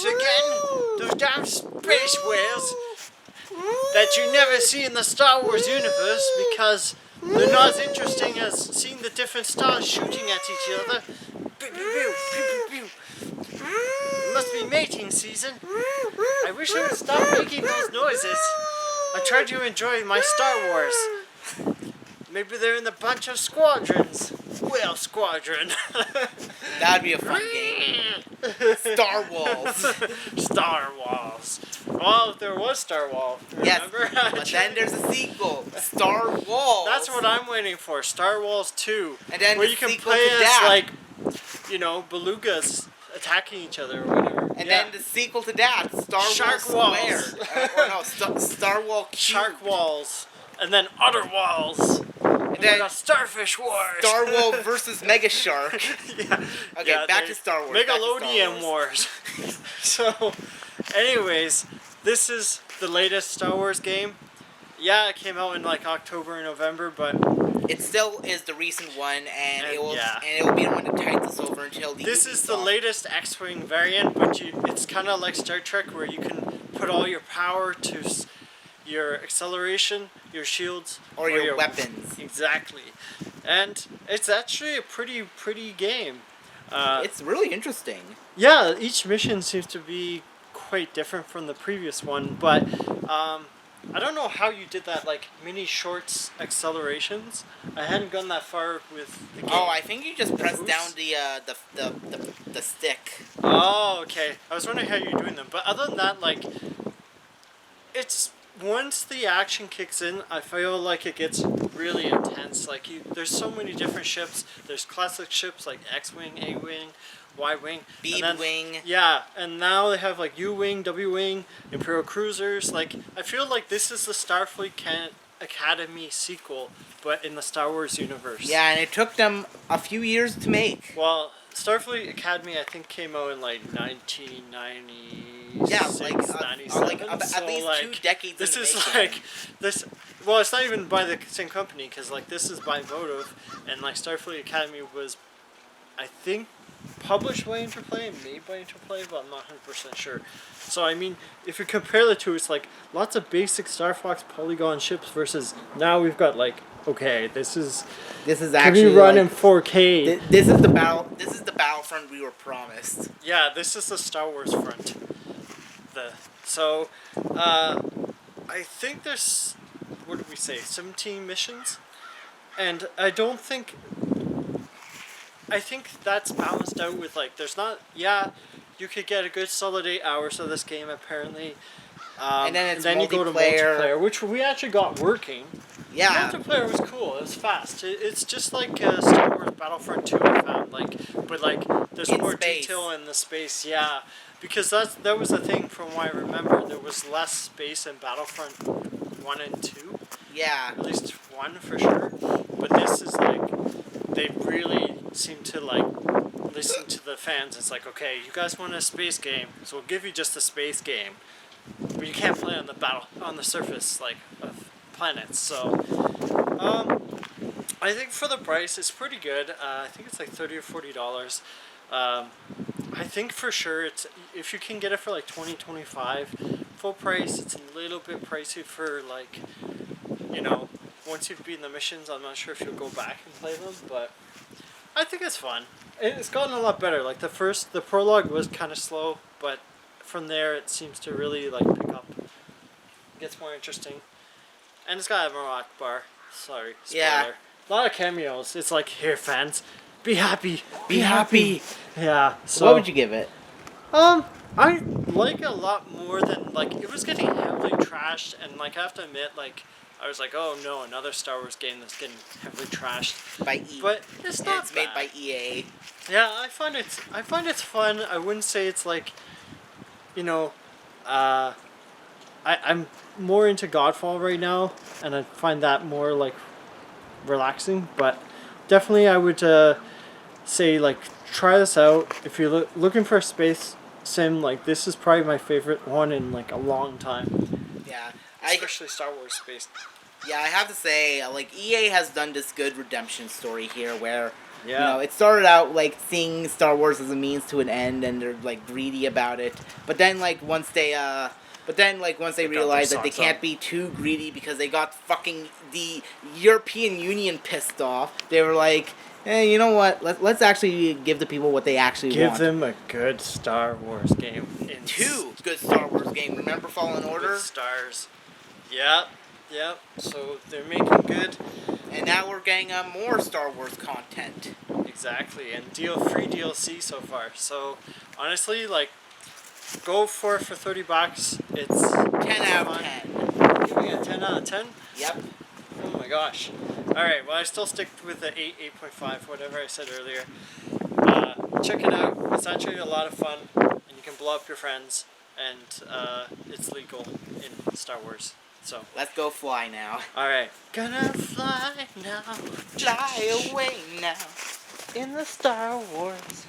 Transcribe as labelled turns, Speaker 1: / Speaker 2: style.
Speaker 1: whales again. Those damn space whales that you never see in the Star Wars universe because they're not as interesting as seeing the different stars shooting at each other. Pew, pew, pew, pew, pew, pew. It must be mating season. I wish I would stop making those noises. I tried to enjoy my Star Wars. Maybe they're in a bunch of squadrons. Whale Squadron.
Speaker 2: That'd be a fun game. Star Walls.
Speaker 1: Star Wars. Well, if there was Star Wars, remember?
Speaker 2: Yes, but then there's a sequel, Star Walls.
Speaker 1: That's what I'm waiting for, Star Wars 2.
Speaker 2: And then
Speaker 1: where
Speaker 2: the
Speaker 1: you can
Speaker 2: sequel
Speaker 1: play
Speaker 2: to
Speaker 1: as,
Speaker 2: that.
Speaker 1: like, you know, belugas attacking each other or whatever.
Speaker 2: And then the sequel to that, Star
Speaker 1: Shark
Speaker 2: Wars
Speaker 1: Walls.
Speaker 2: Squared. Or no, Star Wars Cube.
Speaker 1: Shark Walls. And then Otter Walls.
Speaker 2: And then
Speaker 1: got Starfish Wars.
Speaker 2: Star Wars versus Mega Shark.
Speaker 1: Yeah.
Speaker 2: Okay,
Speaker 1: Yeah,
Speaker 2: back to Star Wars.
Speaker 1: Megalodian Wars. So, anyways, this is the latest Star Wars game. Yeah, it came out in like October and November, but
Speaker 2: it still is the recent one, and it will be the one that tides us over until the.
Speaker 1: This is the latest X-wing variant, but it's kind of like Star Trek, where you can put all your power to your acceleration, your shields,
Speaker 2: or your weapons.
Speaker 1: Exactly, and it's actually a pretty game.
Speaker 2: It's really interesting.
Speaker 1: Yeah, each mission seems to be quite different from the previous one, but I don't know how you did that, like mini shorts accelerations. I hadn't gone that far with the game.
Speaker 2: Oh, I think you just press down the stick.
Speaker 1: Oh, okay. I was wondering how you're doing them, but other than that, like, it's once the action kicks in, I feel like it gets really intense. Like, there's so many different ships. There's classic ships like X-wing, A-wing, Y-wing,
Speaker 2: B-wing.
Speaker 1: Yeah, and now they have like U-wing, W-wing, Imperial cruisers. Like, I feel like this is the Starfleet Academy sequel, but in the Star Wars universe.
Speaker 2: Yeah, and it took them a few years to make.
Speaker 1: Well, Starfleet Academy, I think, came out in like 1990.
Speaker 2: Yeah,
Speaker 1: 97.
Speaker 2: At least like, 2 decades.
Speaker 1: This
Speaker 2: in the
Speaker 1: is
Speaker 2: making.
Speaker 1: like this. Well, it's not even by the same company, because like this is by Motive, and like Starfleet Academy was, I think, published by Interplay and made by Interplay, but I'm not 100% sure. So I mean, if you compare the two, it's like lots of basic Star Fox polygon ships versus now we've got like, okay, this is
Speaker 2: actually
Speaker 1: can be run
Speaker 2: like,
Speaker 1: in 4K.
Speaker 2: This is the Battlefront we were promised.
Speaker 1: Yeah, this is the Star Wars front. I think there's, what did we say, 17 missions, and I think that's balanced out with like there's not. Yeah, you could get a good solid 8 hours of this game apparently.
Speaker 2: And then
Speaker 1: you go to multiplayer, which we actually got working.
Speaker 2: Yeah.
Speaker 1: Multiplayer was cool. It was fast. It's just like Star Wars Battlefront 2 I found. But there's more detail in the space. Yeah, because that was the thing from what I remember. There was less space in Battlefront 1 and 2.
Speaker 2: Yeah.
Speaker 1: At least 1 for sure. But this is like, they really seem to like listen to the fans. It's like, okay, you guys want a space game, so we'll give you just a space game. But you can't play on the surface like of planets. So I think for the price it's pretty good. I think it's like $30 or $40. I think for sure it's, if you can get it for like $20-$25 full price, it's a little bit pricey for like, you know, once you've beaten the missions. I'm not sure if you'll go back and play them, but I think it's fun. It's gotten a lot better. Like the prologue was kind of slow, but from there it seems to really like pick up. It gets more interesting. And it's got Admiral Akbar. Sorry, spoiler.
Speaker 2: Yeah.
Speaker 1: A lot of cameos. It's like, here fans, be happy.
Speaker 2: Be happy.
Speaker 1: Yeah. So
Speaker 2: what would you give it?
Speaker 1: I like it a lot more than, like, it was getting heavily trashed, and like I have to admit, like, I was like, oh no, another Star Wars game that's getting heavily trashed.
Speaker 2: By EA.
Speaker 1: But it's not
Speaker 2: It's
Speaker 1: bad.
Speaker 2: made by EA.
Speaker 1: Yeah, I find it's fun. I wouldn't say it's like, you know, I'm more into Godfall right now, and I find that more like relaxing. But definitely, I would say like try this out if you're looking for a space sim. Like, this is probably my favorite one in like a long time.
Speaker 2: Yeah,
Speaker 1: especially Star Wars space.
Speaker 2: Yeah, I have to say, like, EA has done this good redemption story here where
Speaker 1: Yeah.
Speaker 2: You know, it started out like seeing Star Wars as a means to an end, and they're like greedy about it. But then once they realized that they can't be too greedy because they got fucking the European Union pissed off, they were like, hey, you know what? Let's actually give the people what they actually want.
Speaker 1: Give them a good Star Wars game.
Speaker 2: Two good Star Wars games. Remember Fallen Order?
Speaker 1: With stars. Yep. So they're making good.
Speaker 2: And now we're getting more Star Wars content.
Speaker 1: Exactly, and free DLC so far. So honestly, go for it for $30. It's
Speaker 2: 10 out of 10.
Speaker 1: Giving it a 10 out of 10?
Speaker 2: Yep.
Speaker 1: Oh my gosh. Alright, well I still stick with the 8, 8.5, whatever I said earlier. Check it out. It's actually a lot of fun, and you can blow up your friends, and it's legal in Star Wars. So
Speaker 2: let's go fly now.
Speaker 1: Alright. Gonna fly now.
Speaker 2: Fly away now.
Speaker 1: In the Star Wars.